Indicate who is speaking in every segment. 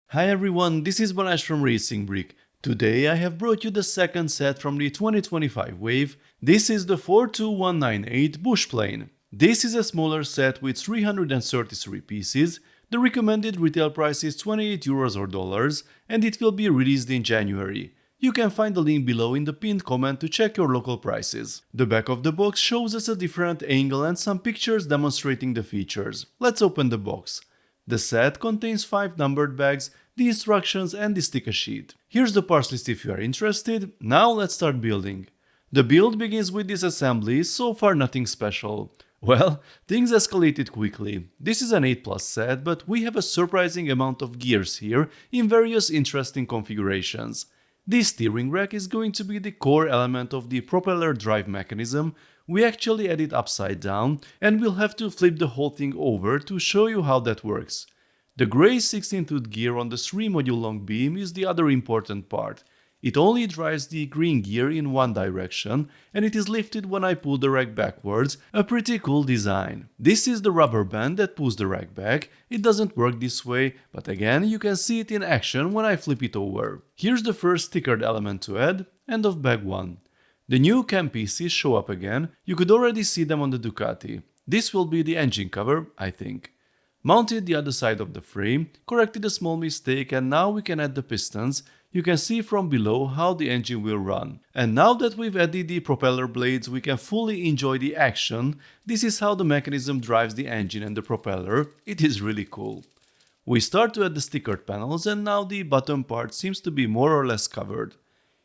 Speaker 1: Hi everyone, this is Balazs from RacingBrick. Today I have brought you the second set from the 2025 wave. This is the 42198 Bush Plane. This is a smaller set with 333 pieces. The recommended retail price is 28 euros or dollars, and it will be released in January. You can find the link below in the pinned comment to check your local prices. The back of the box shows us a different angle and some pictures demonstrating the features. Let's open the box. The set contains 5 numbered bags, the instructions and the sticker sheet. Here's the parts list if you are interested. Now let's start building. The build begins with this assembly, so far nothing special. Well, things escalated quickly. This is an 8+ set, but we have a surprising amount of gears here in various interesting configurations. This steering rack is going to be the core element of the propeller drive mechanism. We actually add it upside down, and we'll have to flip the whole thing over to show you how that works. The grey 16-tooth gear on the 3-module long beam is the other important part. It only drives the green gear in one direction, and it is lifted when I pull the rack backwards, a pretty cool design. This is the rubber band that pulls the rack back. It doesn't work this way, but again you can see it in action when I flip it over. Here's the first stickered element to add, end of bag 1. The new cam pieces show up again. You could already see them on the Ducati. This will be the engine cover, I think. Mounted the other side of the frame, corrected a small mistake, and now we can add the pistons. You can see from below how the engine will run. And now that we've added the propeller blades, we can fully enjoy the action. This is how the mechanism drives the engine and the propeller. It is really cool. We start to add the stickered panels, and now the bottom part seems to be more or less covered.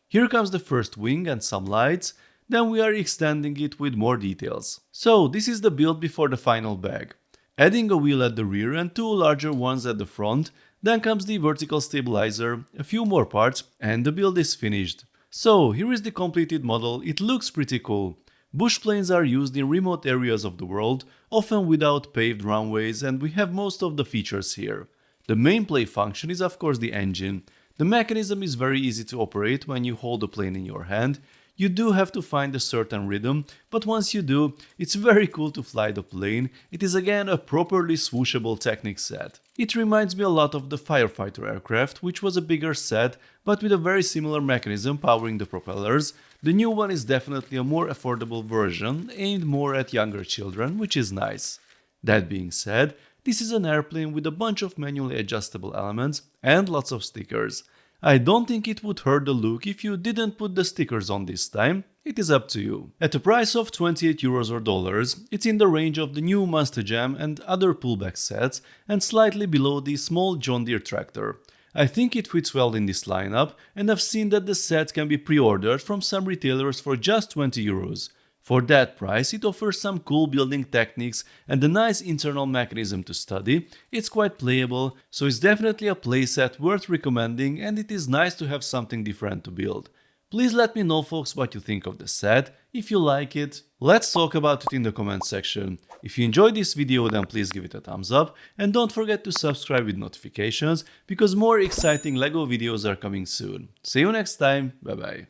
Speaker 1: Here comes the first wing and some lights. Then we are extending it with more details. So this is the build before the final bag. Adding a wheel at the rear and 2 larger ones at the front, then comes the vertical stabilizer, a few more parts, and the build is finished. So here is the completed model. It looks pretty cool. Bush planes are used in remote areas of the world, often without paved runways, and we have most of the features here. The main play function is of course the engine. The mechanism is very easy to operate when you hold the plane in your hand. You do have to find a certain rhythm, but once you do, it's very cool to fly the plane. It is again a properly swooshable Technic set. It reminds me a lot of the firefighter aircraft, which was a bigger set, but with a very similar mechanism powering the propellers. The new one is definitely a more affordable version, aimed more at younger children, which is nice. That being said, this is an airplane with a bunch of manually adjustable elements and lots of stickers. I don't think it would hurt the look if you didn't put the stickers on this time. It is up to you. At a price of 28 euros or dollars, it's in the range of the new Monster Jam and other pullback sets and slightly below the small John Deere tractor. I think it fits well in this lineup, and I've seen that the set can be pre-ordered from some retailers for just 20 euros. For that price, it offers some cool building techniques and a nice internal mechanism to study. It's quite playable, so it's definitely a playset worth recommending, and it is nice to have something different to build. Please let me know folks what you think of the set. If you like it, let's talk about it in the comment section. If you enjoyed this video, then please give it a thumbs up, and don't forget to subscribe with notifications because more exciting LEGO videos are coming soon. See you next time, bye bye.